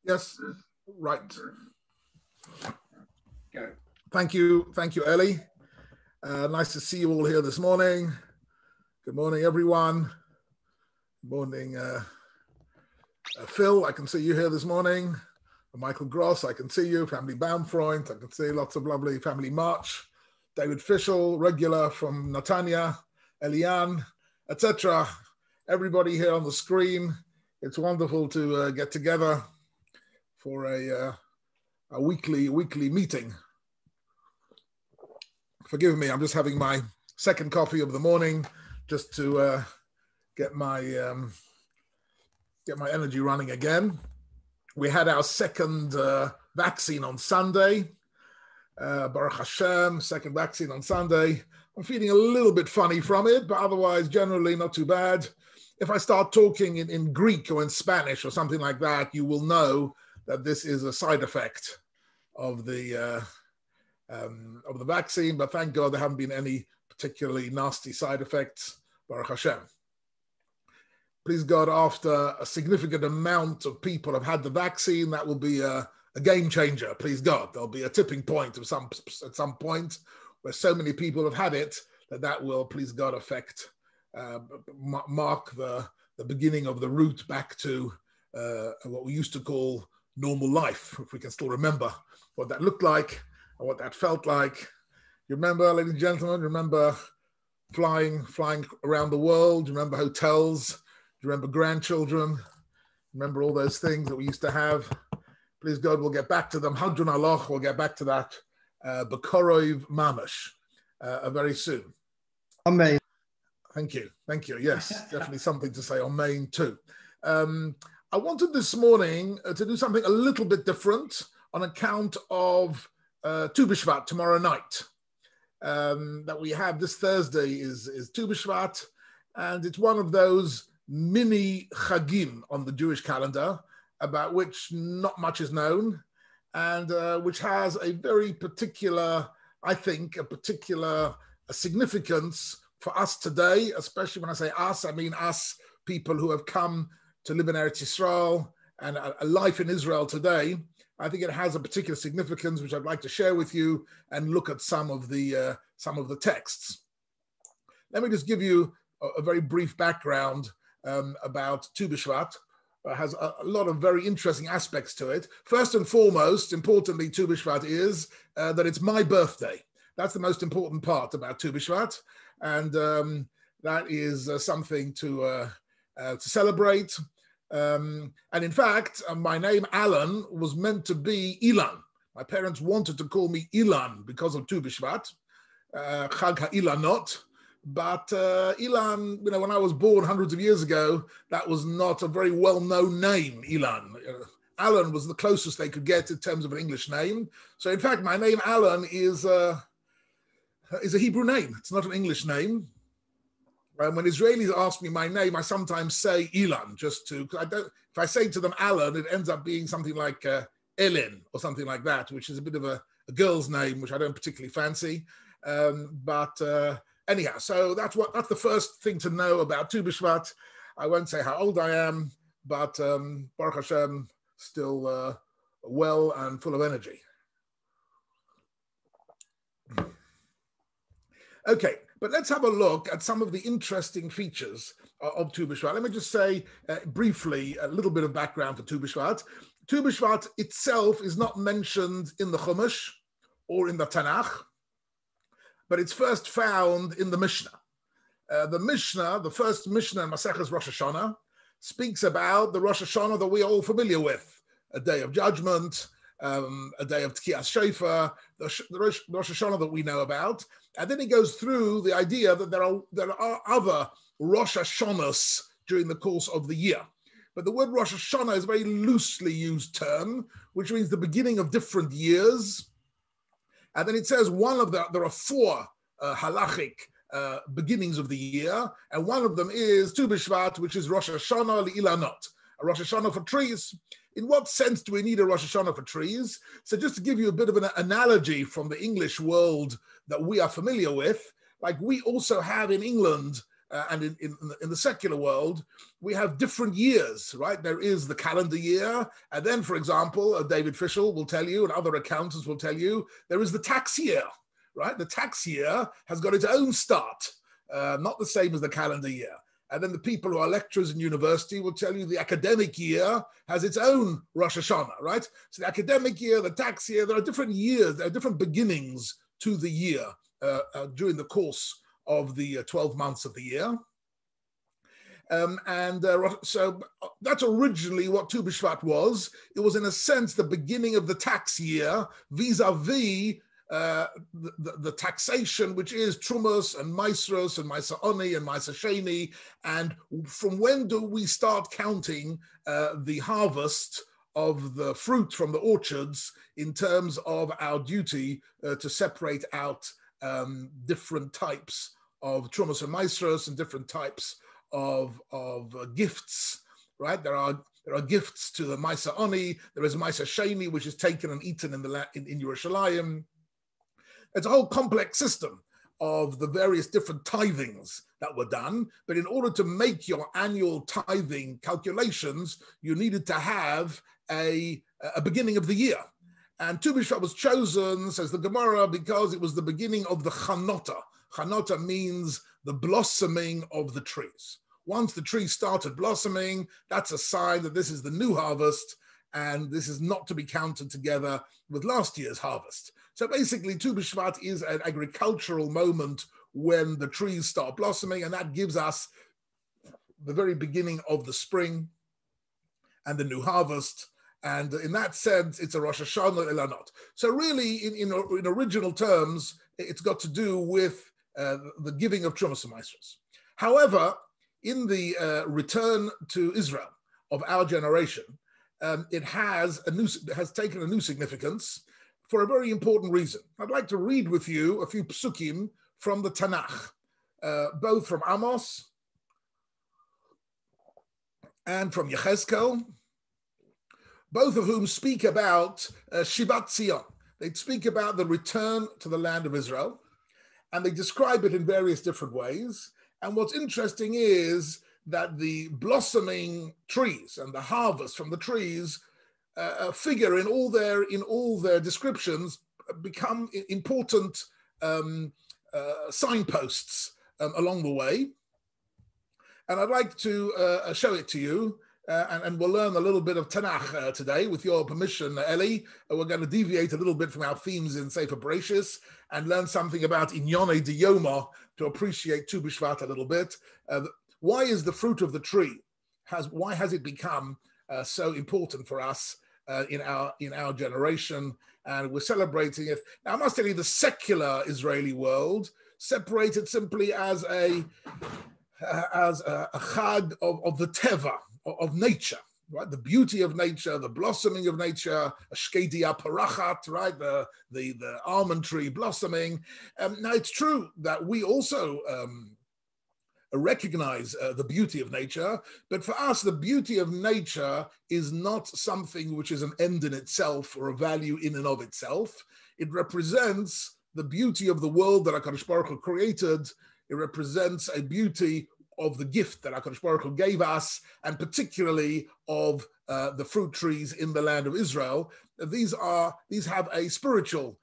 Yes, right. Thank you, Ellie. Nice to see you all here this morning. Good morning, everyone. Good morning, Phil. I can see you here this morning. Michael Gross, I can see you. Family Baumfreund, I can see lots of lovely family March. David Fischel, regular from Netanya, Elian, etc. Everybody here on the screen. It's wonderful to get together for a weekly meeting. Forgive me, I'm just having my second coffee of the morning just to get my energy running again. We had our second vaccine on Sunday. Baruch Hashem, second vaccine on Sunday. I'm feeling a little bit funny from it, but otherwise generally not too bad. If I start talking in Greek or in Spanish or something like that, you will know that this is a side effect of the vaccine, but thank God there haven't been any particularly nasty side effects, Baruch Hashem. Please God, after a significant amount of people have had the vaccine, that will be a game changer, please God. There'll be a tipping point at some point where so many people have had it that will, please God, affect, mark the beginning of the route back to what we used to call normal life, if we can still remember what that looked like and what that felt like. You remember, ladies and gentlemen, remember flying around the world? You remember hotels? You remember grandchildren? Remember all those things that we used to have? Please God, we'll get back to them. Hadron Aloch, we'll get back to that. Bekorov Mamash, very soon. Amen. Thank you. Yes, definitely something to say on Maine too. I wanted this morning to do something a little bit different on account of Tu B'Shvat tomorrow night. That we have this Thursday is Tu B'Shvat, and it's one of those mini Chagim on the Jewish calendar about which not much is known, and which has a very particular, I think, a significance for us today, especially when I say us, I mean us people who have come to live in Eretz Yisrael and a life in Israel today. I think it has a particular significance, which I'd like to share with you and look at some of the texts. Let me just give you a very brief background about Tu B'Shvat. Has a lot of very interesting aspects to it. First and foremost, importantly, Tu B'Shvat is that it's my birthday. That's the most important part about Tu B'Shvat, and that is something to celebrate. And in fact, my name Alan was meant to be Ilan. My parents wanted to call me Ilan because of Tu B'Shvat, Chag HaIlanot. But Ilan, when I was born hundreds of years ago, that was not a very well-known name, Ilan. Alan was the closest they could get in terms of an English name. So in fact, my name Alan is a Hebrew name. It's not an English name. When Israelis ask me my name, I sometimes say Ilan, if I say to them Alan, it ends up being something like Ellen or something like that, which is a bit of a girl's name, which I don't particularly fancy. Anyhow, so that's the first thing to know about Tu B'Shvat. I won't say how old I am, but Baruch Hashem, still well and full of energy. Okay, but let's have a look at some of the interesting features of Tu B'Shvat. Let me just say briefly a little bit of background for Tu B'Shvat. Tu B'Shvat itself is not mentioned in the Chumash or in the Tanakh, but it's first found in the Mishnah. The first Mishnah in Maseches Rosh Hashanah, speaks about the Rosh Hashanah that we're all familiar with, a day of judgment, a day of Tkiyas Shofar, the Rosh Hashanah that we know about. And then he goes through the idea that there are other Rosh Hashanahs during the course of the year. But the word Rosh Hashanah is a very loosely used term, which means the beginning of different years. And then it says there are four halachic beginnings of the year, and one of them is Tu B'Shvat, which is Rosh Hashanah Le'ilanot, a Rosh Hashanah for trees. In what sense do we need a Rosh Hashanah for trees? So just to give you a bit of an analogy from the English world that we are familiar with, like we also have in England And in the secular world, we have different years, right? There is the calendar year. And then, for example, David Fischel will tell you, and other accountants will tell you, there is the tax year, right? The tax year has got its own start, not the same as the calendar year. And then the people who are lecturers in university will tell you the academic year has its own Rosh Hashanah, right? So the academic year, the tax year, there are different years, there are different beginnings to the year during the course of the 12 months of the year. So that's originally what Tu B'Shvat was. It was, in a sense, the beginning of the tax year vis-a-vis the taxation, which is Trumas and Maisros and Maisa Oni and Maisa Sheni. And from when do we start counting the harvest of the fruit from the orchards in terms of our duty to separate out different types of Trumas and Maisros and different types of gifts, right? There are gifts to the Maisa Oni. There is Maisa Sheni, which is taken and eaten in Yerushalayim. It's a whole complex system of the various different tithings that were done. But in order to make your annual tithing calculations, you needed to have a beginning of the year. And Tu B'Shvat was chosen, says the Gemara, because it was the beginning of the Chanota. Chanota means the blossoming of the trees. Once the trees started blossoming, that's a sign that this is the new harvest, and this is not to be counted together with last year's harvest. So basically, Tu B'Shvat is an agricultural moment when the trees start blossoming, and that gives us the very beginning of the spring and the new harvest. And in that sense, it's a Rosh Hashanah Elanot. So really, in original terms, it's got to do with the giving of Trumas and Maisros. However, in the return to Israel of our generation, it has taken a new significance for a very important reason. I'd like to read with you a few psukim from the Tanakh, both from Amos and from Yechezkel, both of whom speak about Shivat Zion. They speak about the return to the land of Israel, and they describe it in various different ways. And what's interesting is that the blossoming trees and the harvest from the trees figure in all their descriptions, become important signposts along the way. And I'd like to show it to you. And we'll learn a little bit of Tanakh today, with your permission, Eli. We're going to deviate a little bit from our themes in Sefer Bereshis and learn something about Inyonei Diyoma to appreciate Tu B'Shvat a little bit. Why is the fruit of the tree? Why has it become so important for us in our generation? And we're celebrating it. Now, I must tell you, the secular Israeli world separated simply as a chag of the teva, of nature, right? The beauty of nature, the blossoming of nature, shkedia parachat, right? The almond tree blossoming. Now, it's true that we also recognize the beauty of nature, but for us, the beauty of nature is not something which is an end in itself or a value in and of itself. It represents the beauty of the world that HaKadosh Baruch Hu created. It represents a beauty of the gift that HaKadosh Baruch Hu gave us, and particularly of the fruit trees in the land of Israel. These have a spiritual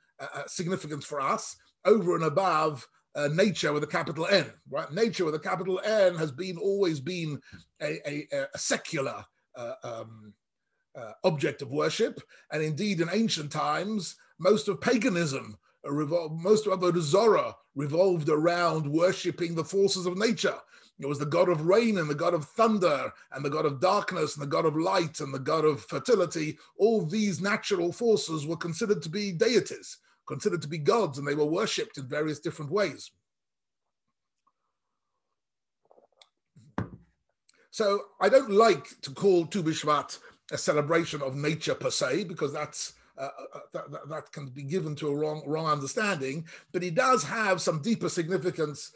significance for us over and above nature with a capital N, right? Nature with a capital N has always been a secular object of worship, and indeed in ancient times, most of paganism, most of Avodah Zorah revolved around worshipping the forces of nature. It was the god of rain and the god of thunder and the god of darkness and the god of light and the god of fertility. All these natural forces were considered to be deities, considered to be gods, and they were worshipped in various different ways. So I don't like to call Tu B'Shvat a celebration of nature per se, because that can be given to a wrong understanding, but it does have some deeper significance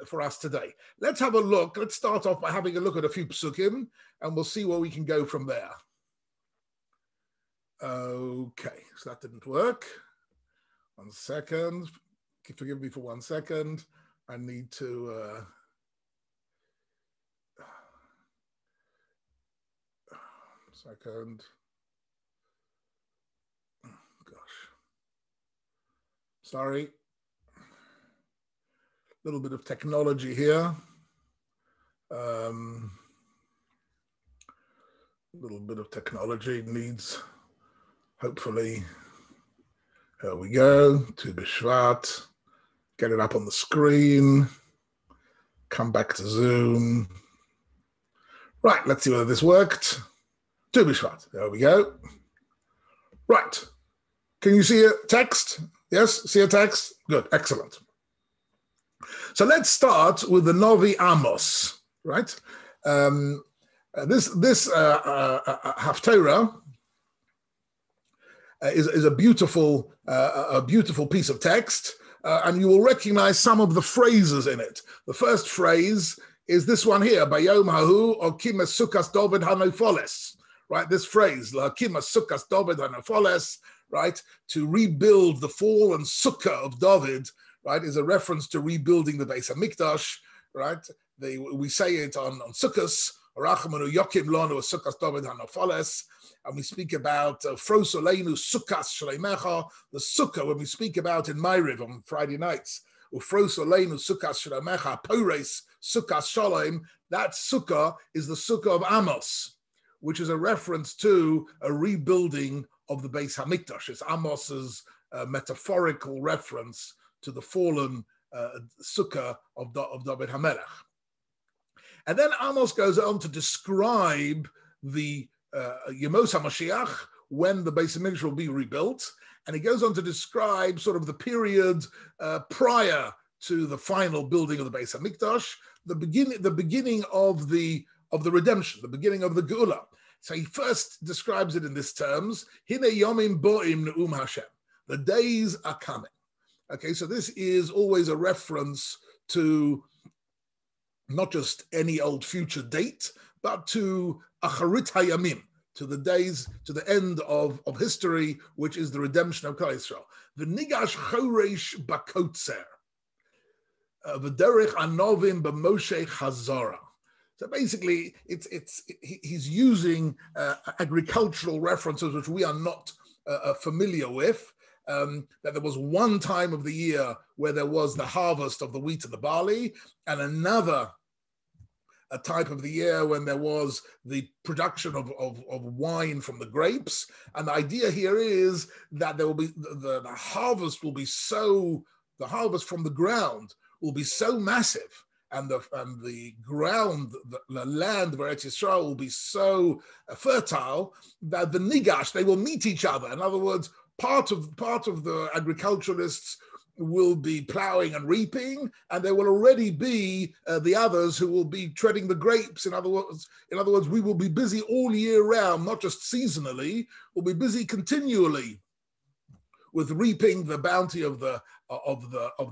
for us today. Let's have a look. Let's start off by having a look at a few psukim, and we'll see where we can go from there. Okay, so that didn't work. 1 second. Forgive me for 1 second. I need to Second. Oh, gosh. Sorry. A little bit of technology here. A little bit of technology needs, hopefully, here we go, Tu B'Shvat. Get it up on the screen. Come back to Zoom. Right, let's see whether this worked. Tu B'Shvat, there we go. Right, can you see a text? Yes, see a text? Good, excellent. So let's start with the Novi Amos, right? This Haftarah is a beautiful piece of text, and you will recognize some of the phrases in it. The first phrase is this one here, Bayom Hahu Okim Sukas David Hanofoles, right? This phrase, Lakim Sukas David Hanofoles, right? To rebuild the fallen sukkah of David, right, is a reference to rebuilding the Beis Hamikdash, right? We say it on Sukkos, Rachamanu Yokim Lanu Sukkos David Hanofoles, and we speak about Frosolenu Sukkas Shleimecha, the sukkah when we speak about in Ma'ariv on Friday nights, Ufrosolenu Sukkas Shleimecha, Pores Sukkas Shalom. That sukkah is the sukkah of Amos, which is a reference to a rebuilding of the Beis Hamikdash. It's Amos's metaphorical reference to the fallen sukkah of David HaMelech. And then Amos goes on to describe the Yemos HaMashiach, when the Beis Hamikdash will be rebuilt. And he goes on to describe sort of the period prior to the final building of the Beis Hamikdash, the beginning of the redemption, the beginning of the Geula. So he first describes it in these terms, Hine Yomim Bo'im Ne'um Hashem. The days are coming. Okay, so this is always a reference to not just any old future date, but to Acharit Hayamim, to the days, to the end of history, which is the redemption of Klal Yisrael. The Nigash Choresh Bakotzer, V'derech Anovim B'Moshe Chazara. So basically, he's using agricultural references which we are not familiar with. That there was one time of the year where there was the harvest of the wheat and the barley, and another a type of the year when there was the production of wine from the grapes. And the idea here is that there will be the harvest will be so, the harvest from the ground will be so massive, and the ground, the land of Eretz Yisrael will be so fertile that the nigash, they will meet each other. In other words, part of the agriculturalists will be plowing and reaping, and there will already be the others who will be treading the grapes. In other words, we will be busy all year round, not just seasonally. We'll be busy continually with reaping the bounty of the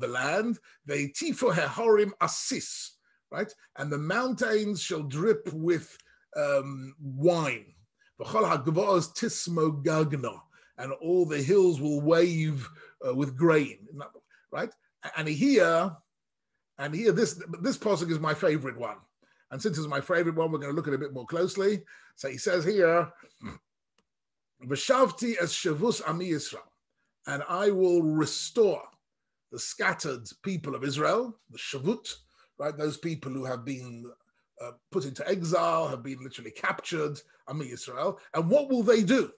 land. They tifo hehorim asis, right? And the mountains shall drip with wine. V'chol hagvos tismo gagno, and all the hills will wave with grain, right? And here, this pasuk is my favorite one. And since it's my favorite one, we're going to look at it a bit more closely. So he says here, V'shavti es shavus ami Yisrael, and I will restore the scattered people of Israel, the shavut, right? Those people who have been put into exile, have been literally captured, ami Yisrael. And what will they do?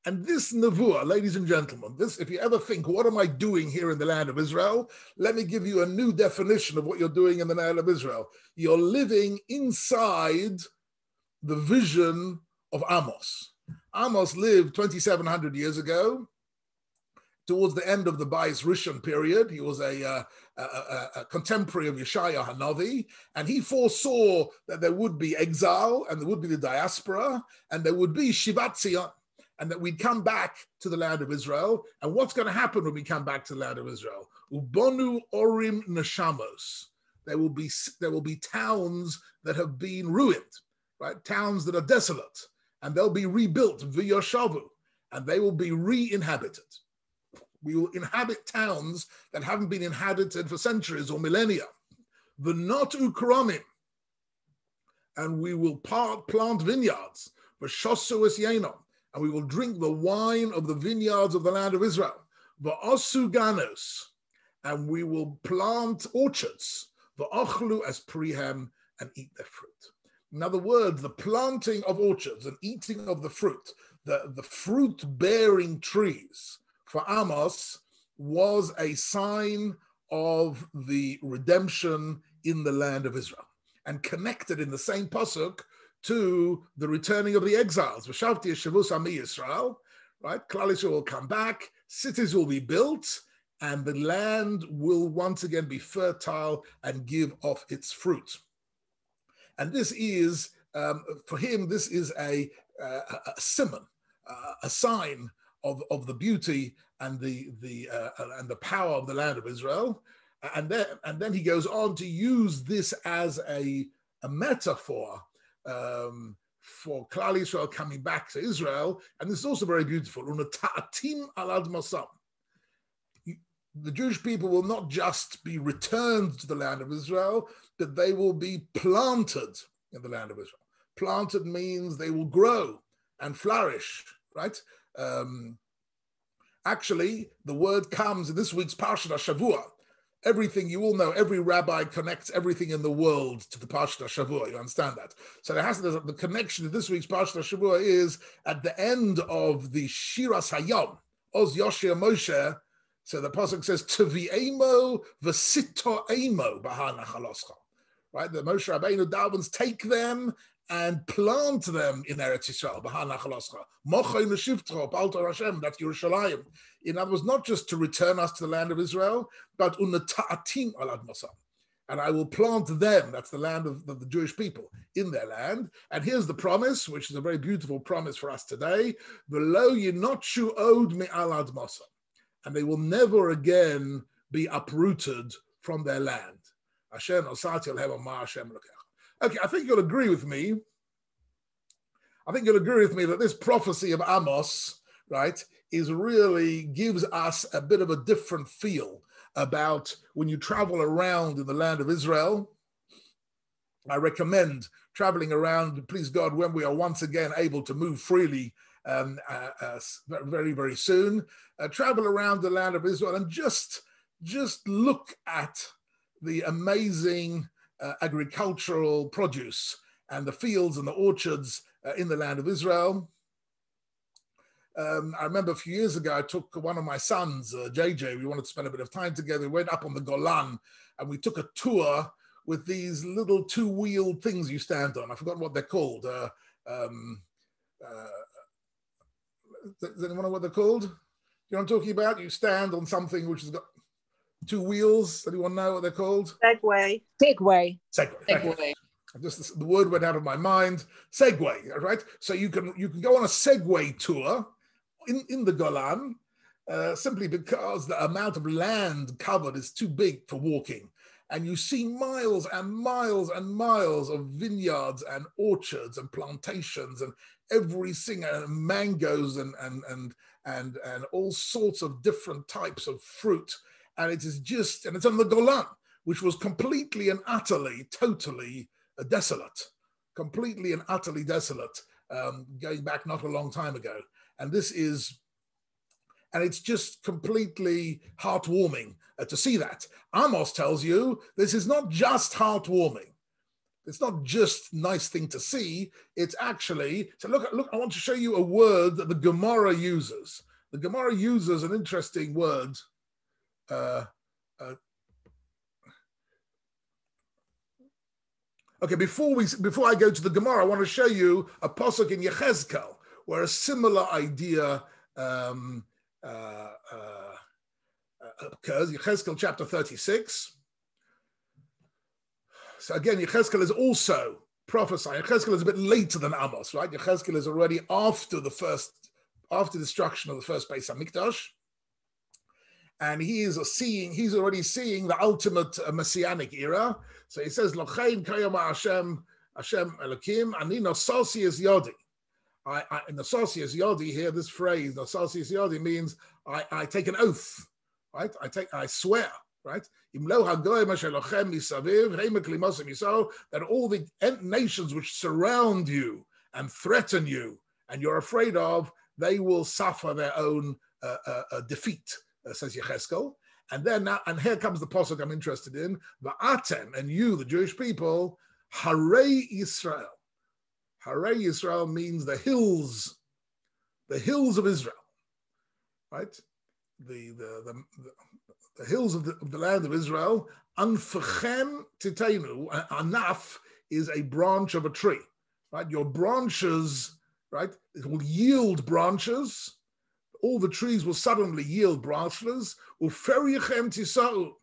And this nevuah, ladies and gentlemen, this, if you ever think, what am I doing here in the land of Israel? Let me give you a new definition of what you're doing in the land of Israel. You're living inside the vision of Amos. Amos lived 2,700 years ago, towards the end of the Bais Rishon period. He was a contemporary of Yeshaya Hanavi, and he foresaw that there would be exile, and there would be the diaspora, and there would be Shivat Zion, and that we'd come back to the land of Israel. And what's going to happen when we come back to the land of Israel? Ubonu orim neshamos. There will be towns that have been ruined, right? Towns that are desolate, and they'll be rebuilt, v'yoshavu, and they will be re-inhabited. We will inhabit towns that haven't been inhabited for centuries or millennia. The not ukramim, and we will plant vineyards. v'shosu es yenom, and we will drink the wine of the vineyards of the land of Israel. V'osu ganos, and we will plant orchards. V'ochlu es prihem, and eat their fruit. In other words, the planting of orchards and eating of the fruit, the fruit-bearing trees for Amos was a sign of the redemption in the land of Israel, and connected in the same pasuk to the returning of the exiles. V'shavti shavus ami Yisrael, right? Klal Yisrael will come back, cities will be built, and the land will once again be fertile and give off its fruit. And this is, for him, this is a simon, a sign of the beauty and the power of the land of Israel. And then he goes on to use this as a metaphor for Klal Yisrael coming back to Israel. And this is also very beautiful. Unata'atim alad masam. The Jewish people will not just be returned to the land of Israel, but they will be planted in the land of Israel. Planted means they will grow and flourish, right? Actually, the word comes in this week's Parshat HaShavua. Everything, you all know, every rabbi connects everything in the world to the Parshat HaShavua. You understand that? So the connection to this week's Parshat HaShavua is at the end of the Shiras Hayom, Oz Yoshia Moshe. So the pasuk says, "Tevi'emo v'sito'emo b'hana chaloscha." Right? The Moshe Rabbeinu davens, take them and plant them in Eretz Yisrael. B'hana chaloscha. Mochei neshivtcho b'altar Hashem. That's Yerushalayim. In other words, not just to return us to the land of Israel, but unata'atim alad masam. And I will plant them, that's the land of the Jewish people, in their land. And here's the promise, which is a very beautiful promise for us today. V'lo yinotshu od me'alad masam. And they will never again be uprooted from their land. Okay, I think you'll agree with me. I think you'll agree with me that this prophecy of Amos, right, really gives us a bit of a different feel about when you travel around in the land of Israel. I recommend traveling around, please God, when we are once again able to move freely very, very soon. Travel around the land of Israel and just look at the amazing agricultural produce and the fields and the orchards in the land of Israel. I remember a few years ago, I took one of my sons, JJ, we wanted to spend a bit of time together. We went up on the Golan and we took a tour with these little two-wheeled things you stand on. I forgot what they're called. Does anyone know what they're called? You know what I'm talking about? You stand on something which has got two wheels. Anyone know what they're called? Segway. Just the word went out of my mind. Segway, right? So you can go on a Segway tour in the Golan simply because the amount of land covered is too big for walking. And you see miles and miles and miles of vineyards and orchards and plantations and every single mangoes and all sorts of different types of fruit. And it's on the Golan, which was completely and utterly, totally desolate, completely and utterly desolate, going back not a long time ago. And it's just completely heartwarming to see that. Amos tells you this is not just heartwarming. It's not just a nice thing to see. It's actually, so look, I want to show you a word that the Gemara uses. The Gemara uses an interesting word. Okay, before I go to the Gemara, I want to show you a pasuk in Yechezkel where a similar idea occurs. Yechezkel chapter 36. So again, Yechezkel is also prophesying. Yechezkel is a bit later than Amos, right? Yechezkel is already after destruction of the first Beis Hamikdash. And he's already seeing the ultimate messianic era. So he says, Lochein kayom Hashem Elokim, ani nosasi es yodi. Nosasi es yodi here, this phrase, nosasi es yodi means I take an oath, right? I swear, right? That all the nations which surround you and threaten you and you're afraid of, they will suffer their own defeat, says Yechezkel. And then now, and here comes the pasuk I'm interested in. Va'atem, and you, the Jewish people, Harei Yisrael. Harei Yisrael means the hills of Israel, right? The hills of the land of Israel. Anfechem titenu. Anaf is a branch of a tree, right? Your branches, right? It will yield branches. All the trees will suddenly yield branches. Uferyechem tisau,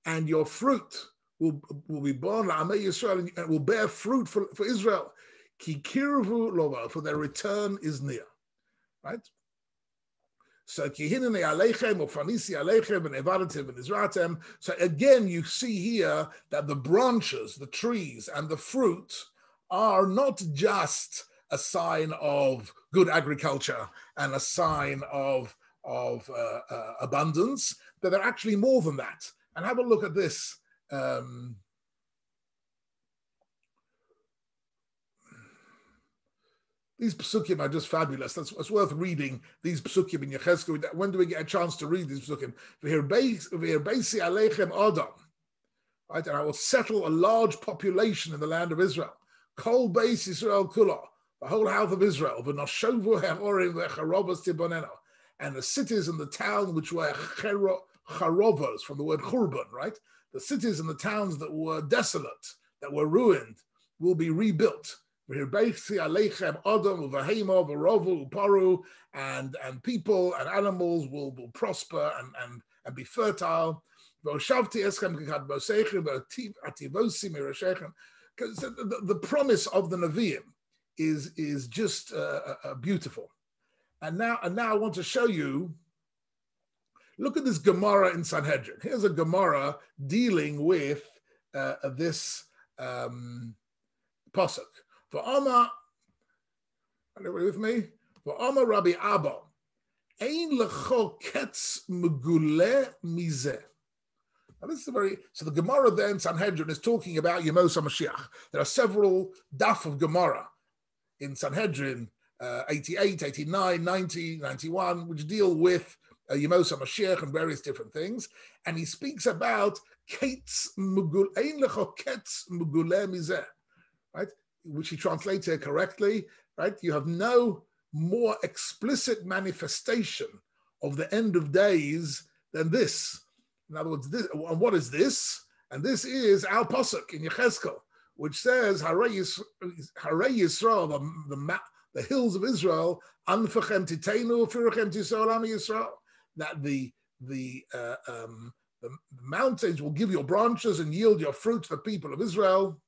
and your fruit will be born Amei Yisrael, and will bear fruit for Israel. Ki kirvu lova, for their return is near, right? So kihinene aleichem ufanisi aleichem and evadatim and izratem. So again, you see here that the branches, the trees, and the fruit are not just a sign of good agriculture and a sign of abundance, but they're actually more than that. And have a look at this. These psukim are just fabulous. It's worth reading these psukim in Yechezkel. When do we get a chance to read these psukim? Right, and I will settle a large population in the land of Israel. Kol beis Yisrael kula, the whole house of Israel. V'noshovu he'orim ve'charobos tibonenu, and the cities and the town which were charovos, from the word churban, right? The cities and the towns that were desolate, that were ruined, will be rebuilt. And people and animals will prosper and be fertile. Because the promise of the Nevi'im is just beautiful. And now I want to show you. Look at this Gemara in Sanhedrin. Here's a Gemara dealing with this pasuk. For Amma, anybody with me? For Amma Rabbi Abba, Ein lecho ketz megule mizeh. Now this is so the Gemara there in Sanhedrin is talking about Yemos HaMashiach. There are several daf of Gemara in Sanhedrin, 88, 89, 90, 91, which deal with Yemos HaMashiach and various different things. And he speaks about ketz megule, Ein lecho ketz megule mizeh, right? Which he translates here correctly, right? You have no more explicit manifestation of the end of days than this. In other words, this, and what is this? And this is our pasuk in Yechezkel, which says, Harei Yisrael, the hills of Israel, Anfechem titenu, Firachem tisol Am Yisrael, that the mountains will give your branches and yield your fruit to the people of Israel,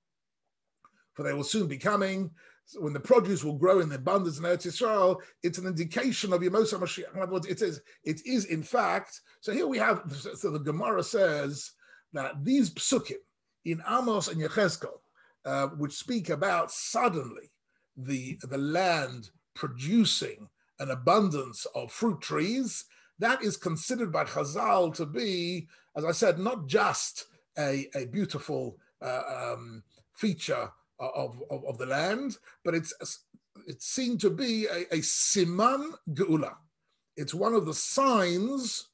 for they will soon be coming. So when the produce will grow in abundance in Eretz Yisrael, it's an indication of Yemos HaMashiach. In other words, it is in fact. So here we have. So the Gemara says that these psukim in Amos and Yechezkel, which speak about suddenly the land producing an abundance of fruit trees, that is considered by Chazal to be, as I said, not just a beautiful feature of the land, but it's seen to be a siman geula. It's one of the signs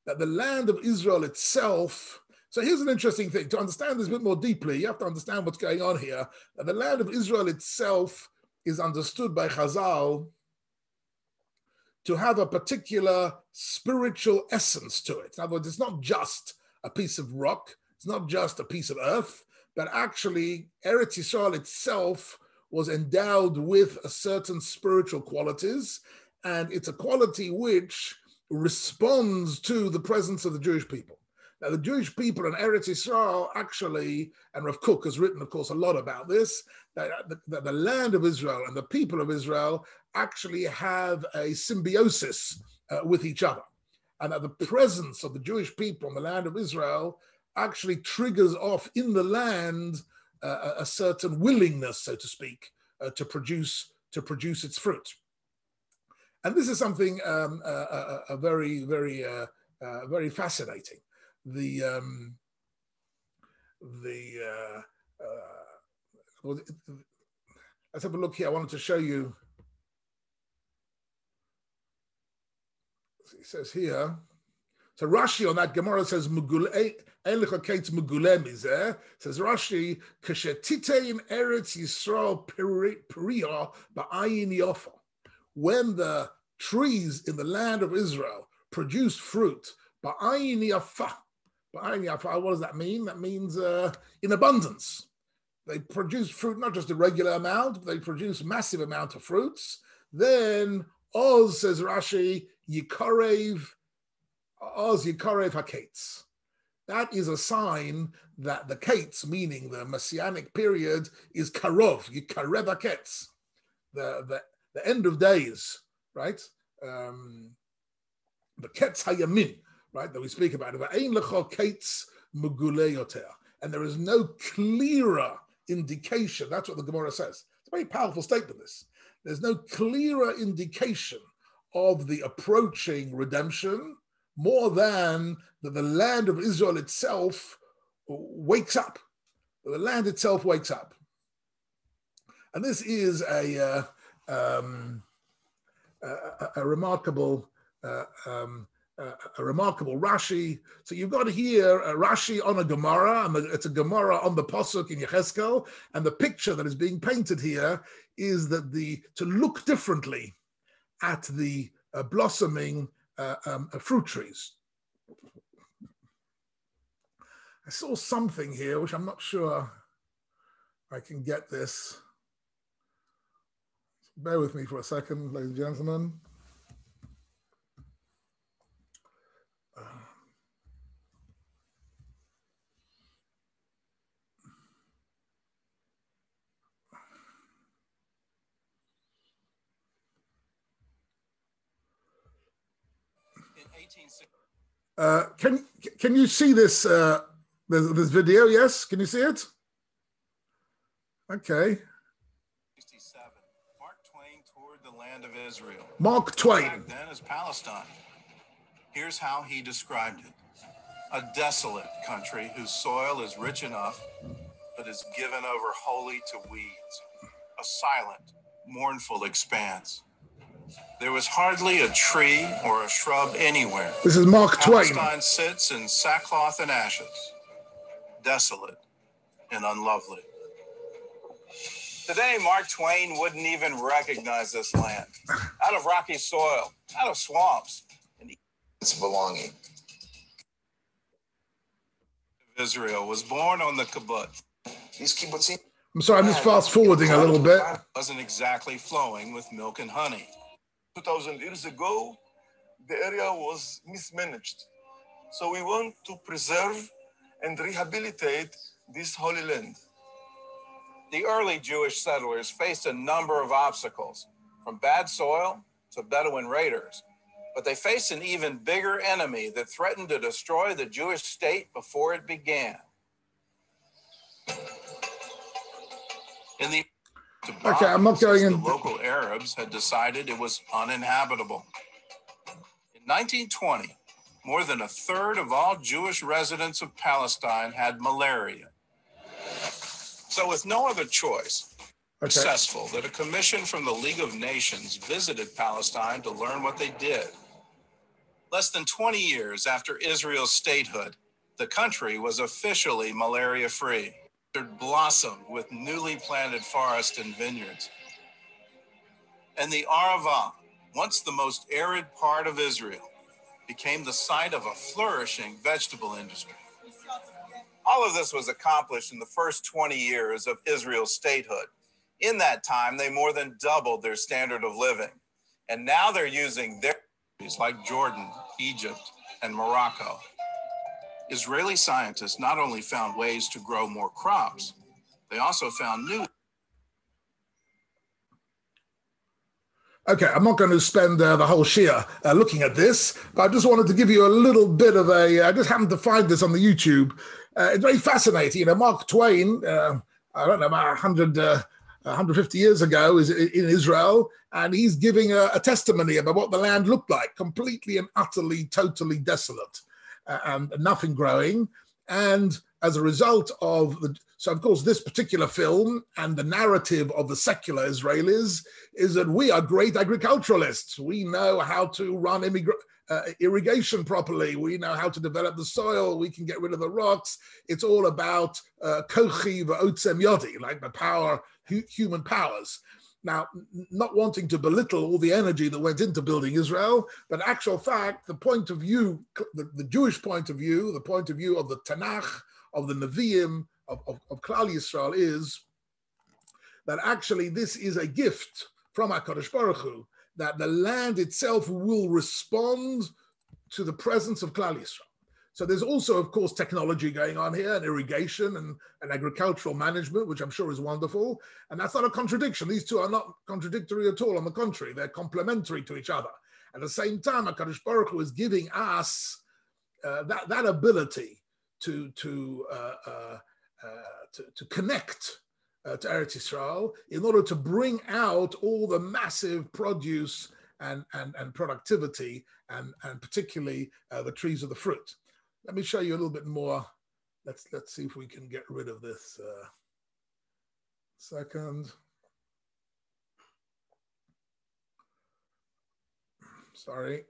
that the land of Israel itself. So here's an interesting thing. To understand this a bit more deeply, you have to understand what's going on here. That the land of Israel itself is understood by Chazal to have a particular spiritual essence to it. In other words, it's not just a piece of rock, it's not just a piece of earth, but actually Eretz Yisrael itself was endowed with a certain spiritual qualities, and it's a quality which responds to the presence of the Jewish people. Now, the Jewish people in Eretz Yisrael actually, and Rav Kook has written, of course, a lot about this, that the land of Israel and the people of Israel actually have a symbiosis with each other, and that the presence of the Jewish people in the land of Israel actually triggers off in the land a certain willingness, so to speak, to produce its fruit. And this is something very, very, very fascinating. Let's have a look here. I wanted to show you. He says here. So Rashi on that Gemara says says Rashi in Eretz Yisrael Periah ba'ayin yofa. When the trees in the land of Israel produce fruit ba'ayin yafa. Ba'ayin yafa, what does that mean? That means in abundance. They produce fruit, not just a regular amount, but they produce massive amount of fruits. Then Oz, says Rashi, Yikarev HaKates. That is a sign that the Kates, meaning the Messianic period, is Karov, Yikarev HaKates, the end of days, right? The Ketz HaYamin, right, that we speak about. Ein lecho Kates Mugule Yoter. And there is no clearer indication. That's what the Gemara says. It's a very powerful statement, this. There's no clearer indication of the approaching redemption more than that the land of Israel itself wakes up. The land itself wakes up. And this is a remarkable Rashi. So you've got here a Rashi on a Gemara, and it's a Gemara on the Pasuk in Yecheskel, and the picture that is being painted here is that to look differently at the blossoming fruit trees. I saw something here, which I'm not sure I can get this. Bear with me for a second, ladies and gentlemen. Can you see this this video? Yes, can you see it? Okay. 67. Mark Twain toured the land of Israel. Mark Twain. Back then as Palestine. Here's how he described it: a desolate country whose soil is rich enough, but is given over wholly to weeds. A silent, mournful expanse. There was hardly a tree or a shrub anywhere. This is Mark Twain. Palestine sits in sackcloth and ashes, desolate and unlovely. Today, Mark Twain wouldn't even recognize this land. Out of rocky soil, out of swamps, and its belonging. Israel was born on the kibbutz. These kibbutzim. I'm sorry, I'm just fast forwarding a little bit. Wasn't exactly flowing with milk and honey. 2,000 years ago, the area was mismanaged. So we want to preserve and rehabilitate this holy land. The early Jewish settlers faced a number of obstacles, from bad soil to Bedouin raiders. But they faced an even bigger enemy that threatened to destroy the Jewish state before it began. Okay, I'm not going in. The local Arabs had decided it was uninhabitable. In 1920, more than a third of all Jewish residents of Palestine had malaria. So with no other choice, successful that a commission from the League of Nations visited Palestine to learn what they did. Less than 20 years after Israel's statehood, the country was officially malaria-free. It blossomed with newly planted forests and vineyards. And the Arava, once the most arid part of Israel, became the site of a flourishing vegetable industry. All of this was accomplished in the first 20 years of Israel's statehood. In that time, they more than doubled their standard of living. And now they're using their countries like Jordan, Egypt, and Morocco. Israeli scientists not only found ways to grow more crops, they also found new. Okay, I'm not going to spend the whole shia looking at this, but I just wanted to give you a little bit of I just happened to find this on the YouTube. It's very fascinating. You know, Mark Twain, I don't know, about 150 years ago is in Israel, and he's giving a testimony about what the land looked like, completely and utterly, totally desolate. And nothing growing. And as a result of so of course this particular film and the narrative of the secular Israelis is that we are great agriculturalists. We know how to run irrigation properly. We know how to develop the soil. We can get rid of the rocks. It's all about kochi v'otzem yodi, like the power, human powers. Now, not wanting to belittle all the energy that went into building Israel, but actual fact, the point of view, the Jewish point of view, the point of view of the Tanakh, of the Nevi'im, of Klal Yisrael is that actually this is a gift from HaKadosh Baruch Hu, that the land itself will respond to the presence of Klal Yisrael. So there's also, of course, technology going on here, and irrigation and agricultural management, which I'm sure is wonderful. And that's not a contradiction. These two are not contradictory at all. On the contrary, they're complementary to each other. At the same time, HaKadosh Baruch Hu is giving us that ability to connect to Eretz Yisrael in order to bring out all the massive produce and productivity and particularly the trees of the fruit. Let me show you a little bit more. Let's see if we can get rid of this second. Sorry.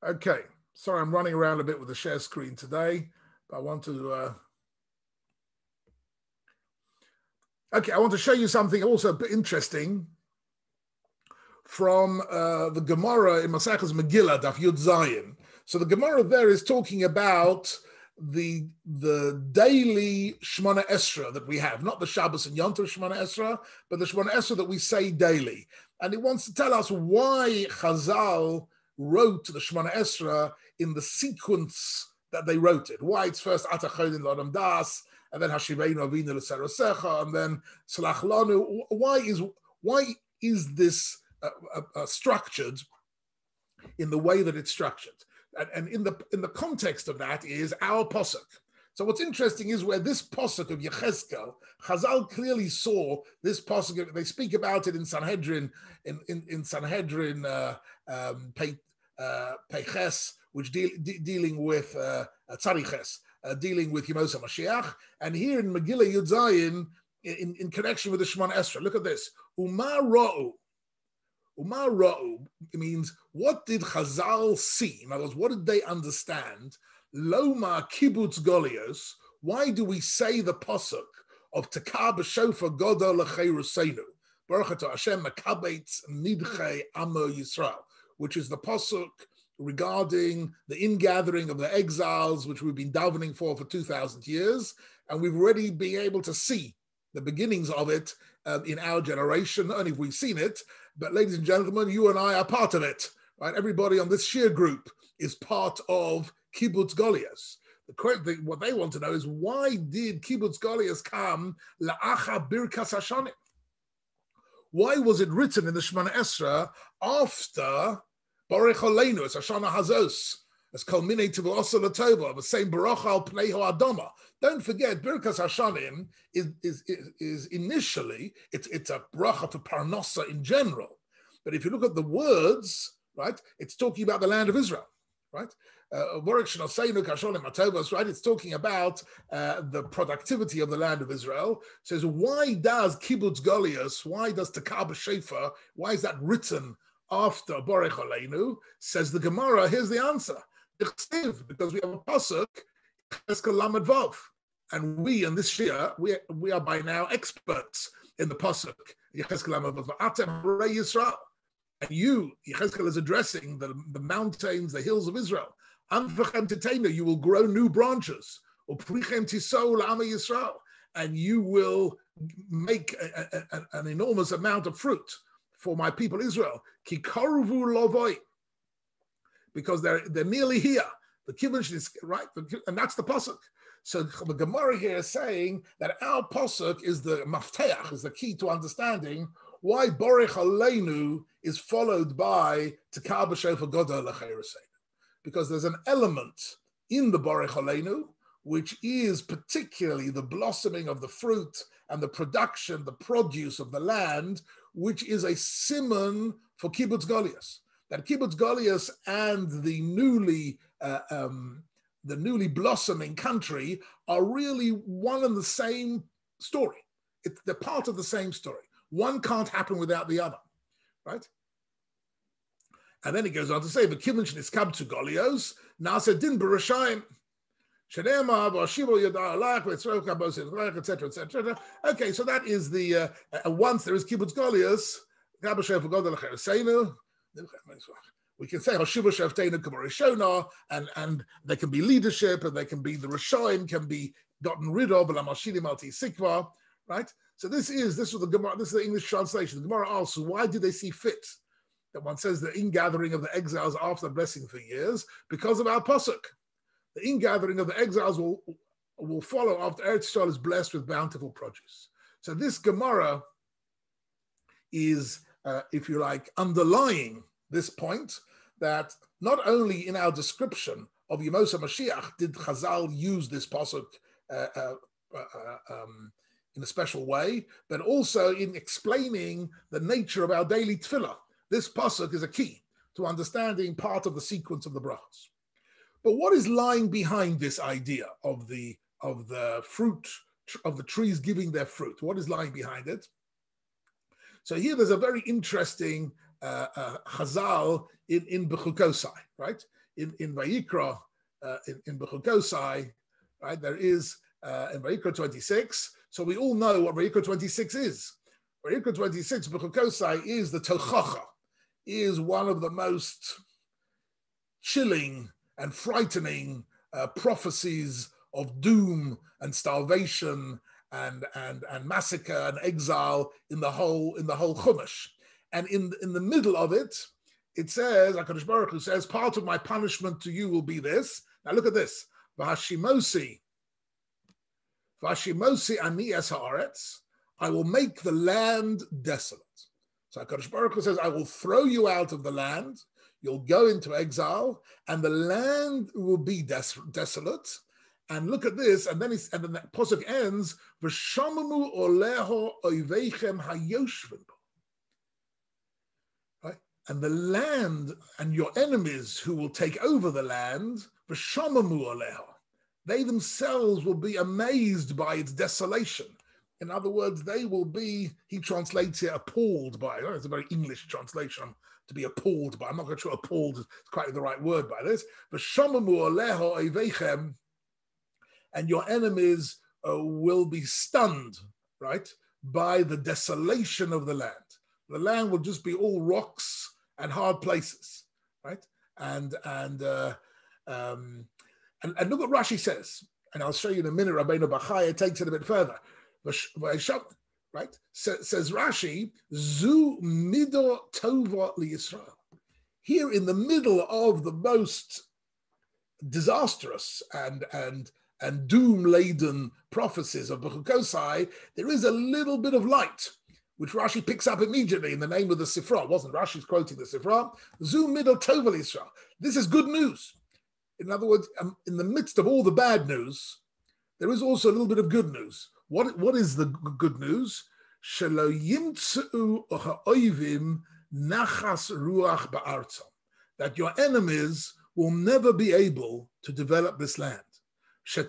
Okay. Sorry, I'm running around a bit with the share screen today, but I want to I want to show you something also interesting from the Gemara in Maseches Megillah, Daf Yud Zayin. So the Gemara there is talking about the daily Shemona Esra that we have, not the Shabbos and Yom Tov Shemona Esra, but the Shemona Esra that we say daily. And it wants to tell us why Chazal wrote the Shemona Esra in the sequence that they wrote it. Why it's first Ata Chodin L'Adam Das, and then Hashiveinu Avinu L'Sarosecha, and then Salach Lanu. Why is this structured in the way that it's structured? And in the context of that is our posuk. So what's interesting is where this posuk of Yechezkel, Chazal clearly saw this posuk. They speak about it in Sanhedrin, in Sanhedrin Peiches, which dealing with Tzariches, dealing with Yemos HaMashiach, and here in Megillah Yud Zayin, in connection with the Shemona Esra. Look at this. Umar Ra'u means, what did Chazal see? In other words, what did they understand? Loma Kibbutz Golios. Why do we say the pasuk of Tekah b'shofar Godol l'cheiruseinu? Baruch atah Hashem makabetz nidchei amo Yisrael, which is the pasuk regarding the ingathering of the exiles, which we've been davening for 2,000 years, and we've already been able to see the beginnings of it in our generation. Not only have we seen it, but ladies and gentlemen, you and I are part of it, right? Everybody on this shir group is part of Kibbutz Golios. What they want to know is, why did Kibbutz Golios come la'acha birkas hashanim? Why was it written in the Shemona Esra after Borech Aleinu, it's Hashanah Hazos, it's Kolminei Tivos Latova, the same Baruch Al Pnei Ha'adama? Don't forget, Birkas Hashanim is initially, it's a bracha to Parnasa in general. But if you look at the words, right, it's talking about the land of Israel, right? Right? It's talking about the productivity of the land of Israel. It says, why does Kibbutz Golios, why does Tekah b'shofar, why is that written after Borech Aleinu? Says the Gemara, here's the answer. Because we have a pasuk, Yechezkel Lamed Vav, and we in this year, we are by now experts in the pasuk, Yechezkel Lamed Vav, Atem Harei Yisrael. And you, Yechezkel is addressing the mountains, the hills of Israel. Anfachem Titenu, you will grow new branches. Or Prichem Tisol L'Amei Yisrael, and you will make an enormous amount of fruit for my people Israel. Ki karuvu lovoi, because they're nearly here. The kibbutz is right, and that's the pasuk. So the Gemara here is saying that our pasuk is the mafteach, is the key to understanding why Borech Aleinu is followed by Tekah b'shofar Godol l'cheiruseinu. Because there's an element in the Borech Aleinu which is particularly the blossoming of the fruit and the production, the produce of the land, which is a simon for kibbutz goliath. That kibbutz goliath and the newly blossoming country are really one and the same story. They're part of the same story. One can't happen without the other, right? And then he goes on to say, "V'kiven sheniskab to golios nasa din b'rashayim." Etc., etc. Okay, so that is the once there is kibbutz goliath, we can say and there can be leadership, and there can be the Rishonim can be gotten rid of, right? So this was the Gemara. This is the English translation. The Gemara asks, why did they see fit that one says the ingathering of the exiles after the blessing for years? Because of our pasuk. The ingathering of the exiles will follow after Eretz Yisrael is blessed with bountiful produce. So this Gemara is, if you like, underlying this point that not only in our description of Yemosa Mashiach did Chazal use this pasuk in a special way, but also in explaining the nature of our daily tefillah. This pasuk is a key to understanding part of the sequence of the brachos. But what is lying behind this idea of the fruit of the trees giving their fruit? What is lying behind it? So here there's a very interesting chazal in Bechukosai, right? In Vayikra, in Bechukosai, right? There is in Vayikra 26. So we all know what Vayikra 26 is. Vayikra 26, Bechukosai is the Tochacha, is one of the most chilling and frightening prophecies of doom and starvation and massacre and exile in the whole Chumash. And in the middle of it, it says, HaKadosh Baruch Hu says, part of my punishment to you will be this. Now look at this. V'hashimosi ani es haaretz, I will make the land desolate. So HaKadosh Baruch Hu says, I will throw you out of the land. You'll go into exile, and the land will be desolate. And look at this, and then the pasuk ends, "V'shamamu oleho oiveichem hayoshvim." Right, and the land and your enemies who will take over the land, v'shamamu oleho, they themselves will be amazed by its desolation. In other words, they will be. He translates it appalled by. It's a very English translation. To be appalled by. I'm not quite sure appalled is quite the right word by this. V'shamamu oleho oiveichem. And your enemies will be stunned, right, by the desolation of the land. The land will just be all rocks and hard places, right? And look what Rashi says, and I'll show you in a minute. Rabbeinu Bachaya takes it a bit further, right? Says Rashi, "Zu mido tova liYisrael." Here, in the middle of the most disastrous and doom-laden prophecies of Bechukosai, there is a little bit of light, which Rashi picks up immediately in the name of the Sifra. It wasn't Rashi's quoting the Sifra. Zu midol tov Yisrael. This is good news. In other words, in the midst of all the bad news, there is also a little bit of good news. What is the good news? Shelo yimtzu ha'oivim nachas ruach ba'artzon. That your enemies will never be able to develop this land. The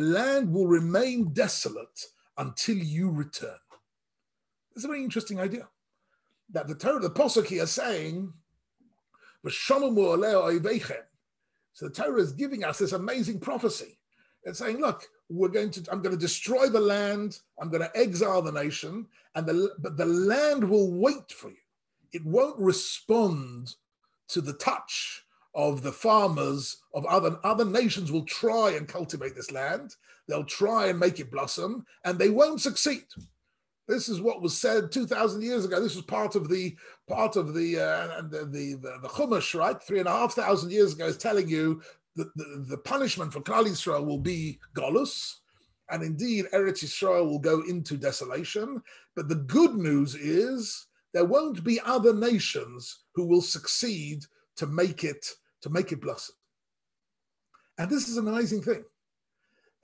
land will remain desolate until you return. It's a very interesting idea. That the Torah, the Pasuk here is saying, so the Torah is giving us this amazing prophecy. It's saying, look, I'm going to destroy the land, I'm going to exile the nation, but the land will wait for you. It won't respond to the touch of the farmers of other nations. Will try and cultivate this land. They'll try and make it blossom, and they won't succeed. This is what was said 2,000 years ago. This was part of the Chumash, right? 3,500 years ago is telling you that the punishment for Klal Yisrael will be Golus, and indeed Eretz Yisrael will go into desolation. But the good news is there won't be other nations who will succeed to make it blossom. And this is an amazing thing.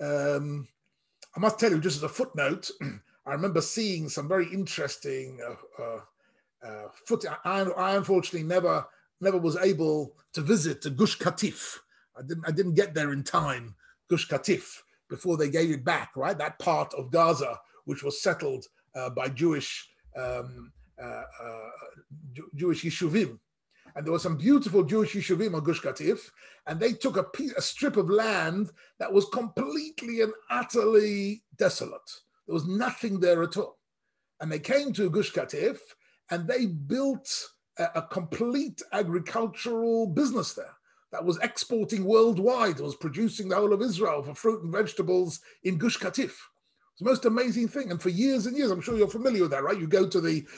I must tell you, just as a footnote, I remember seeing some very interesting footage. I unfortunately never was able to visit the Gush Katif. I didn't get there in time, Gush Katif, before they gave it back, right? That part of Gaza, which was settled by Jewish yeshuvim. And there were some beautiful Jewish yeshuvim on Gush Katif, and they took a strip of land that was completely and utterly desolate. There was nothing there at all. And they came to Gush Katif, and they built a complete agricultural business there that was exporting worldwide. It was producing the whole of Israel for fruit and vegetables in Gush Katif. It's the most amazing thing, and for years and years, I'm sure you're familiar with that, right? You go to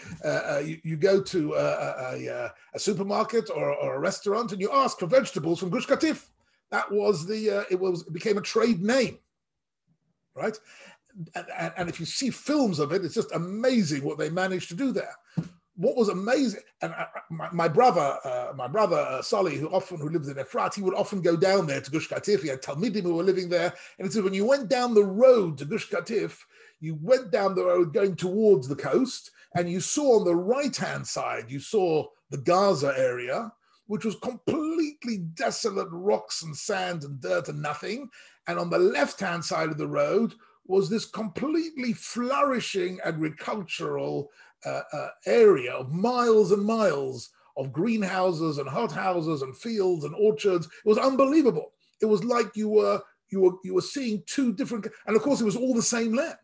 a supermarket or a restaurant, and you ask for vegetables from Gush Katif. That was it became a trade name, right? And if you see films of it, it's just amazing what they managed to do there. What was amazing, and my brother Sali, who lived in Efrat, he would often go down there to Gush Katif. He had Talmidim who were living there, and he said when you went down the road to Gush Katif, you went down the road going towards the coast, and you saw on the right-hand side, you saw the Gaza area, which was completely desolate, rocks and sand and dirt and nothing, and on the left-hand side of the road was this completely flourishing agricultural area of miles and miles of greenhouses and hothouses and fields and orchards. It was unbelievable. It was like you were seeing two different, and of course it was all the same land.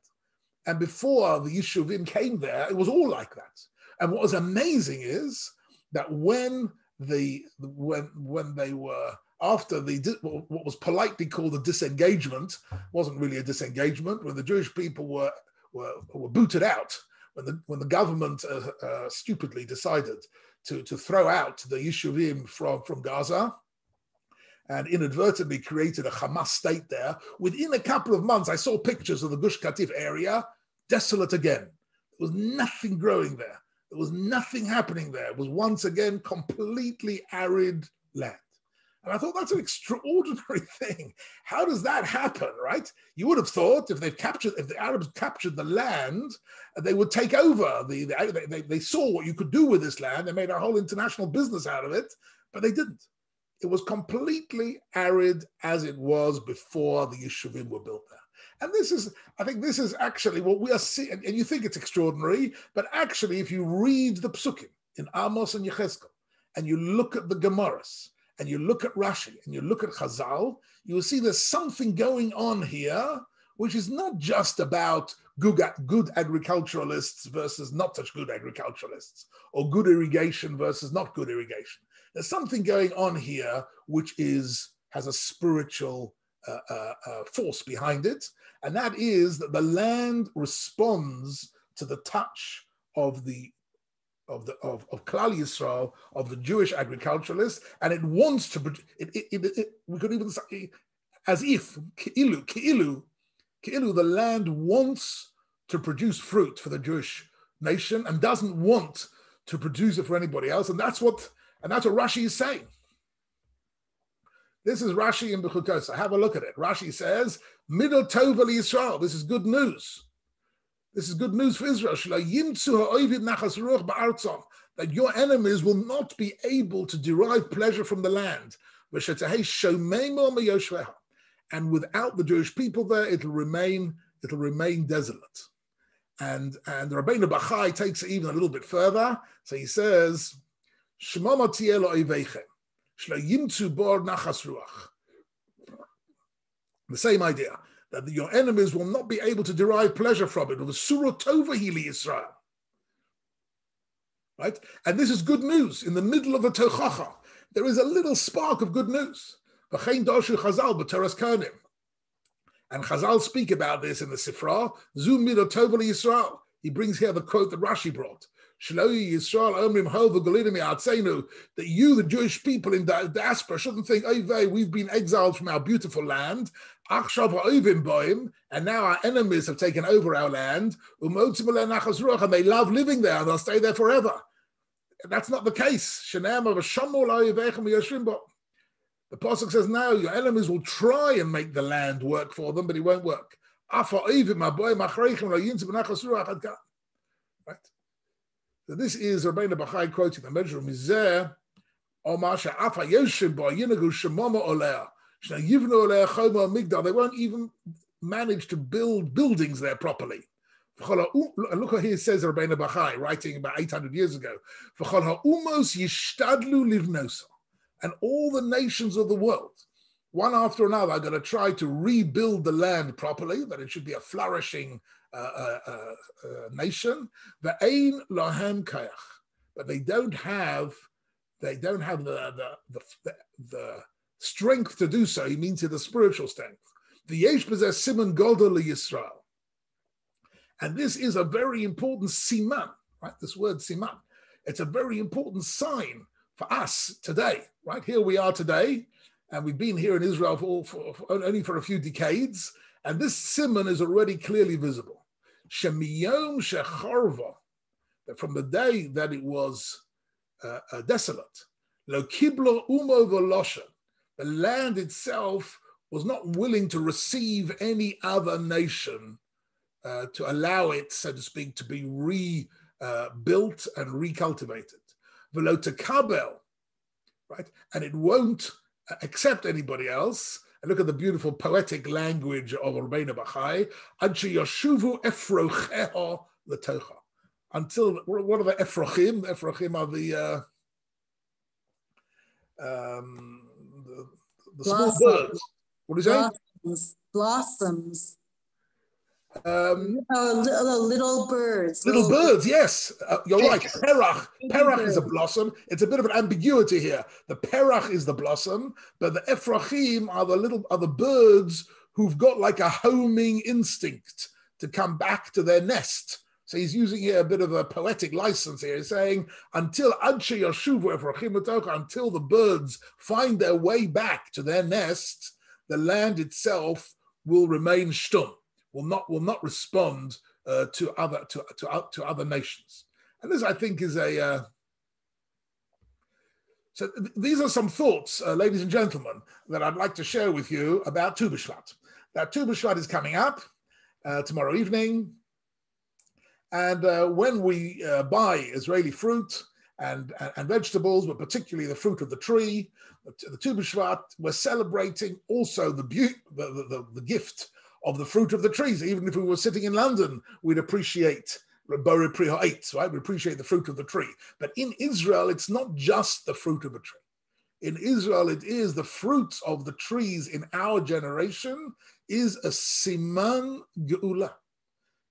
And before the Yeshuvim came there, it was all like that. And what was amazing is that when they were after what was politely called a disengagement, wasn't really a disengagement, when the Jewish people were booted out, when the government stupidly decided to throw out the Yeshuvim from Gaza and inadvertently created a Hamas state there, within a couple of months, I saw pictures of the Gush Katif area, desolate again. There was nothing growing there. There was nothing happening there. It was once again completely arid land. And I thought that's an extraordinary thing. How does that happen, right? You would have thought if the Arabs captured the land, they would take over. They saw what you could do with this land. They made a whole international business out of it, but they didn't. It was completely arid as it was before the Yeshuvim were built there. And I think this is actually what we are seeing. And you think it's extraordinary, but actually, if you read the Psukim in Amos and Yechezkel, and you look at the Gemaras, and you look at Rashi, and you look at Chazal, you will see there's something going on here, which is not just about good agriculturalists versus not such good agriculturalists, or good irrigation versus not good irrigation. There's something going on here which has a spiritual force behind it, and that is that the land responds to the touch of Klal Yisrael, of the Jewish agriculturalists, and it wants to. We could even say, as if ki'ilu, the land wants to produce fruit for the Jewish nation and doesn't want to produce it for anybody else, and that's what Rashi is saying. This is Rashi in Bechukos. Have a look at it. Rashi says, "Midol tov Yisrael." This is good news. This is good news for Israel. That your enemies will not be able to derive pleasure from the land. And without the Jewish people there, it'll remain desolate. And Rabbeinu Bachai takes it even a little bit further. So he says, the same idea, that your enemies will not be able to derive pleasure from it. Right? And this is good news. In the middle of a tochacha, there is a little spark of good news. And Chazal speak about this in the Sifra. He brings here the quote that Rashi brought. That you, the Jewish people in the diaspora, shouldn't think, we've been exiled from our beautiful land, and now our enemies have taken over our land, and they love living there, and they'll stay there forever. That's not the case. The pasuk says, no, your enemies will try and make the land work for them, but it won't work. Right? So this is Rabbeinu Bachai quoting the measure of Mizeh, they won't even manage to build buildings there properly. Look what he says, Rabbeinu Bachai, writing about 800 years ago. And all the nations of the world, one after another, are going to try to rebuild the land properly, that it should be a flourishing nation. But they don't have the strength to do so. He means the spiritual strength. The Yesh possess Simon Godel Yisrael. And this is a very important siman, right? This word siman. It's a very important sign for us today, right? Here we are today, and we've been here in Israel for only for a few decades, and this siman is already clearly visible. Shemiyom shecharva, that from the day that it was desolate, lo kiblo umo v'loshen, the land itself was not willing to receive any other nation to allow it, so to speak, to be rebuilt and recultivated. V'lo tekabel, right? And it won't accept anybody else. And look at the beautiful poetic language of Rabbeinu Bachai. Ad sheyashuvu efrocheha letocha. Until, what are the efrochim? The efrochim are the small birds. What is that? Blossoms. Little birds. Little birds, yes. You're right. Perach. Perach is a blossom. It's a bit of an ambiguity here. The perach is the blossom, but the Ephraim are the birds who've got like a homing instinct to come back to their nest. So he's using here a bit of a poetic license here. He's saying, until the birds find their way back to their nest, the land itself will remain shtum, will not respond to other nations. And this, I think, is a so these are some thoughts, ladies and gentlemen, that I'd like to share with you about Tu B'Shvat. That Tu B'Shvat is coming up tomorrow evening. And when we buy Israeli fruit and vegetables, but particularly the fruit of the tree, the Tu B'Shvat, we're celebrating also the gift of the fruit of the trees. Even if we were sitting in London, we'd appreciate Bore Pri Ha'etz, right? We appreciate the fruit of the tree. But in Israel, it's not just the fruit of a tree. In Israel, it is the fruits of the trees in our generation is a siman geula,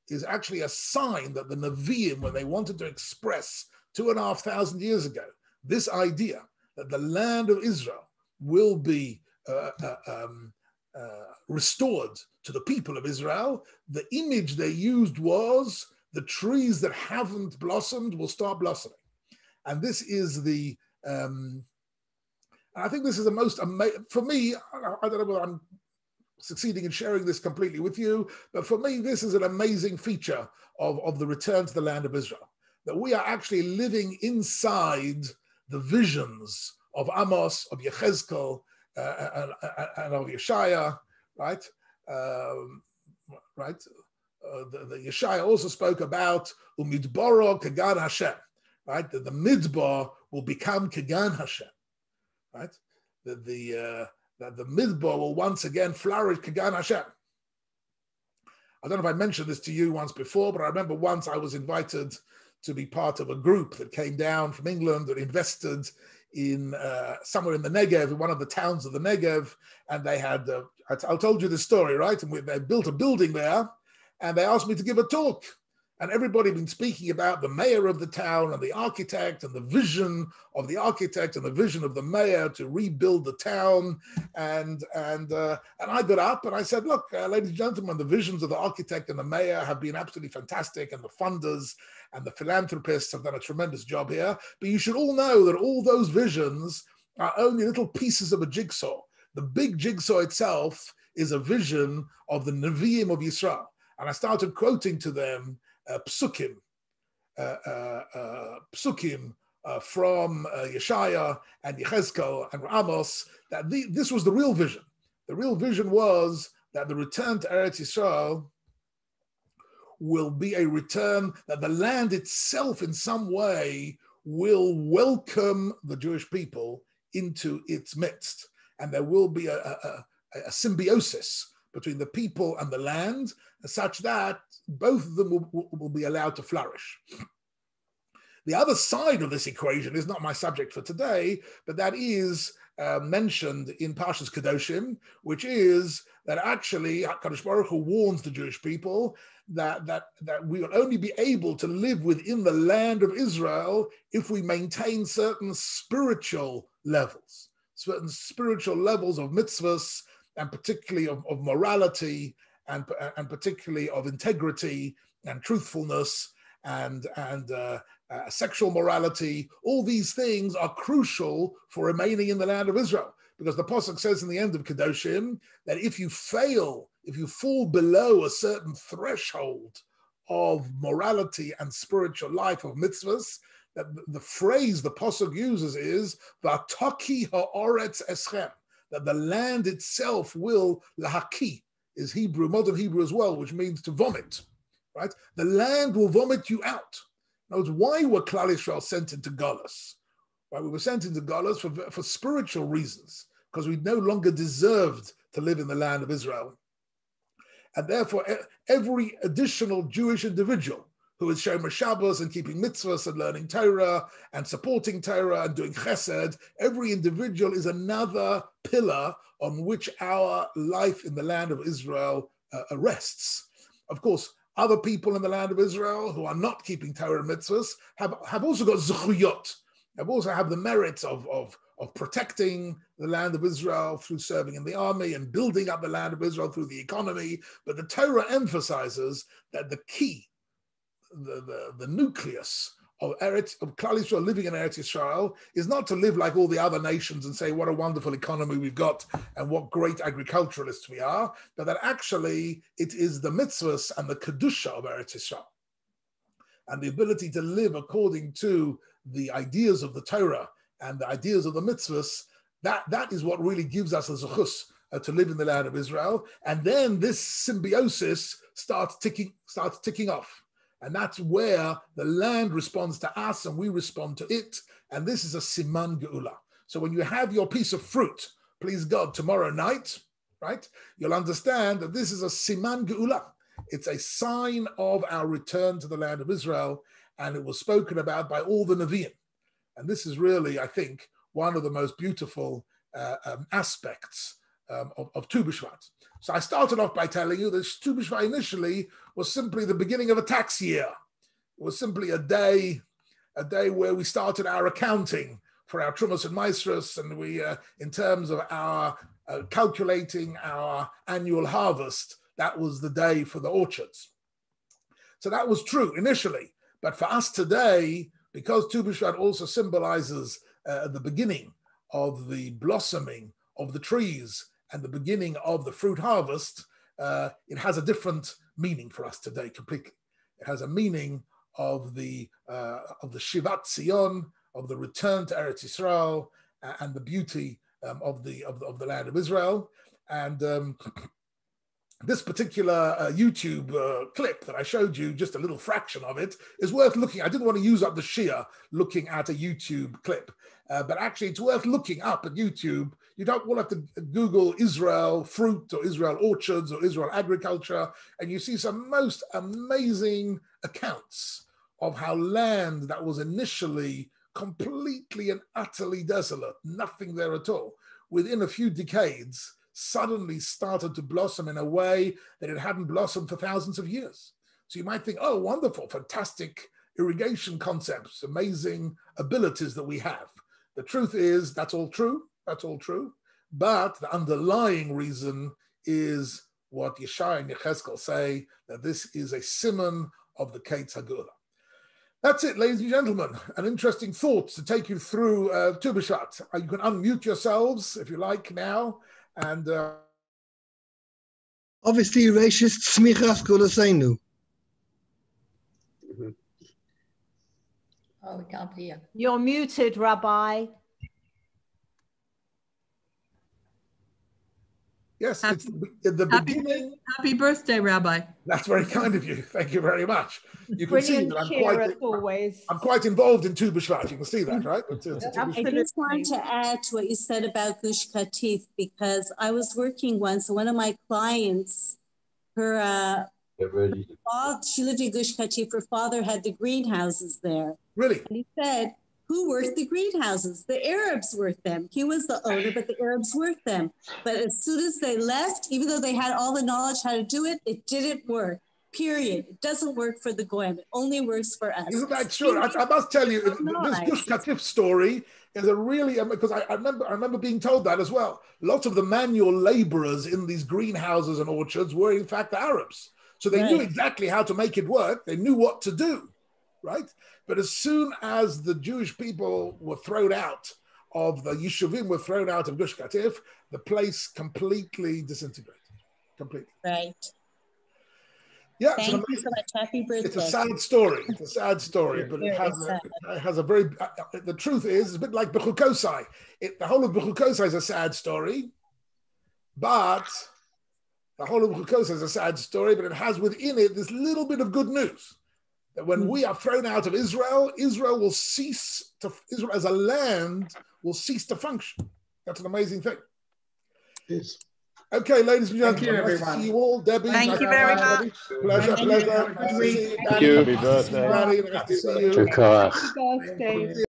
is actually a sign that the Nevi'im, when they wanted to express 2,500 years ago, this idea that the land of Israel will be restored to the people of Israel, the image they used was the trees that haven't blossomed will start blossoming. And this is I think this is the most amazing, for me, I don't know whether I'm succeeding in sharing this completely with you, but for me, this is an amazing feature of the return to the land of Israel, that we are actually living inside the visions of Amos, of Yechezkel, and of Yeshaya, right? The Yeshaya also spoke about Umidboro Kagan Hashem, right? That the Midbar will become Kagan Hashem, right? That the Midbar will once again flourish Kagan Hashem. I don't know if I mentioned this to you once before, but I remember once I was invited to be part of a group that came down from England that invested in somewhere in the Negev, in one of the towns of the Negev, and they had, I told you this story, right? And they built a building there, and they asked me to give a talk. And everybody had been speaking about the mayor of the town and the architect and the vision of the architect and the vision of the mayor to rebuild the town. And I got up and I said, look, ladies and gentlemen, the visions of the architect and the mayor have been absolutely fantastic, and the funders and the philanthropists have done a tremendous job here. But you should all know that all those visions are only little pieces of a jigsaw. The big jigsaw itself is a vision of the Nevi'im of Yisrael. And I started quoting to them psukim from Yeshaya and Yechezkel and Amos, that this was the real vision. The real vision was that the return to Eretz Yisrael will be a return, that the land itself in some way will welcome the Jewish people into its midst. And there will be a symbiosis between the people and the land, such that both of them will be allowed to flourish. The other side of this equation is not my subject for today, but that is mentioned in Parshas Kedoshim, which is that actually HaKadosh Baruch Hu warns the Jewish people that we will only be able to live within the land of Israel if we maintain certain spiritual levels of mitzvahs, and particularly of morality, and particularly of integrity and truthfulness and sexual morality. All these things are crucial for remaining in the land of Israel, because the Pasuk says in the end of Kedoshim that if you fall below a certain threshold of morality and spiritual life, of mitzvahs, that the phrase the Pasuk uses is "V'ataki ha'oretz eschem," that the land itself will, lahaki is Hebrew, modern Hebrew as well, which means to vomit, right? The land will vomit you out. In other words, why were Klal Yisrael sent into Galus? Right? We were sent into Galus for spiritual reasons, because we no longer deserved to live in the land of Israel. And therefore, every additional Jewish individual who is Shomer Shabbos and keeping mitzvahs and learning Torah and supporting Torah and doing chesed, every individual is another pillar on which our life in the land of Israel rests. Of course, other people in the land of Israel who are not keeping Torah and mitzvahs have also got zechuyot, have the merits of protecting the land of Israel through serving in the army and building up the land of Israel through the economy. But the Torah emphasizes that the key, the nucleus of Klal Yisrael living in Eretz Yisrael is not to live like all the other nations and say what a wonderful economy we've got and what great agriculturalists we are, but that actually it is the mitzvahs and the kedusha of Eretz Yisrael and the ability to live according to the ideas of the Torah and the ideas of the mitzvahs. That is what really gives us a zechus to live in the land of Israel. And then this symbiosis starts ticking off. And that's where the land responds to us and we respond to it. And this is a siman geula. So when you have your piece of fruit, please God, tomorrow night, right, you'll understand that this is a siman geula. It's a sign of our return to the land of Israel. And it was spoken about by all the Nevi'im. And this is really, I think, one of the most beautiful aspects of Tu B'Shvat. So I started off by telling you that Tu B'Shvat initially was simply the beginning of a tax year. It was simply a day where we started our accounting for our Trumas and Maestros, and we, in terms of our calculating our annual harvest, that was the day for the orchards. So that was true initially. But for us today, because Tu B'Shvat also symbolizes the beginning of the blossoming of the trees and the beginning of the fruit harvest, it has a different meaning for us today completely. It has a meaning of the Shivat Zion, of the return to Eretz Yisrael, and the beauty of the land of Israel. And this particular YouTube clip that I showed you, just a little fraction of it, is worth looking. I didn't want to use up the shia looking at a YouTube clip, but actually it's worth looking up at YouTube. You don't want to have to Google Israel fruit or Israel orchards or Israel agriculture, and you see some most amazing accounts of how land that was initially completely and utterly desolate, nothing there at all, within a few decades, suddenly started to blossom in a way that it hadn't blossomed for thousands of years. So you might think, oh, wonderful, fantastic irrigation concepts, amazing abilities that we have. The truth is, that's all true, but the underlying reason is what Yeshaya and Yechezkel say, that this is a siman of the Ketz HaGeula. That's it, ladies and gentlemen. An interesting thought to take you through Tu B'Shvat. You can unmute yourselves if you like now. And obviously, racist smichas kolaseinu. Oh, we can't hear. You're muted, Rabbi. Yes, it's the beginning. Happy birthday, Rabbi. That's very kind of you. Thank you very much. You can see Brilliant that cheer as always. I'm quite involved in Tu B'Shvat. You can see that, right? I just want to add to what you said about Gush Katif, because I was working once, one of my clients, her she lived in Gush Katif, her father had the greenhouses there. Really? And he said, who worked the greenhouses? The Arabs worked them. He was the owner, but the Arabs worked them. But as soon as they left, even though they had all the knowledge how to do it, it didn't work. Period. It doesn't work for the Goyim. It only works for us. Isn't that true? I must tell you, this Gush Katif story is a really, because I remember being told that as well. Lots of the manual laborers in these greenhouses and orchards were in fact Arabs. So they knew exactly how to make it work. They knew what to do, right? But as soon as the Jewish people were thrown out of the Yishuvim, were thrown out of Gush Katif, the place completely disintegrated. Completely. Right. Yeah, Thank you so much. Happy birthday. It's a sad story. It's a sad story, but it has a very. The truth is, it's a bit like Bechukosai. The whole of Bechukosai is a sad story, but the whole of Bechukosai is a sad story. But it has within it this little bit of good news that when we are thrown out of Israel, Israel as a land will cease to function. That's an amazing thing. Yes. Okay, ladies and gentlemen, Thank you, nice to everyone. see you all. Debbie, Thank you very much. Pleasure. Have a good week. Nice to see you. Happy birthday. Danny, nice to see you. Happy birthday. Happy birthday.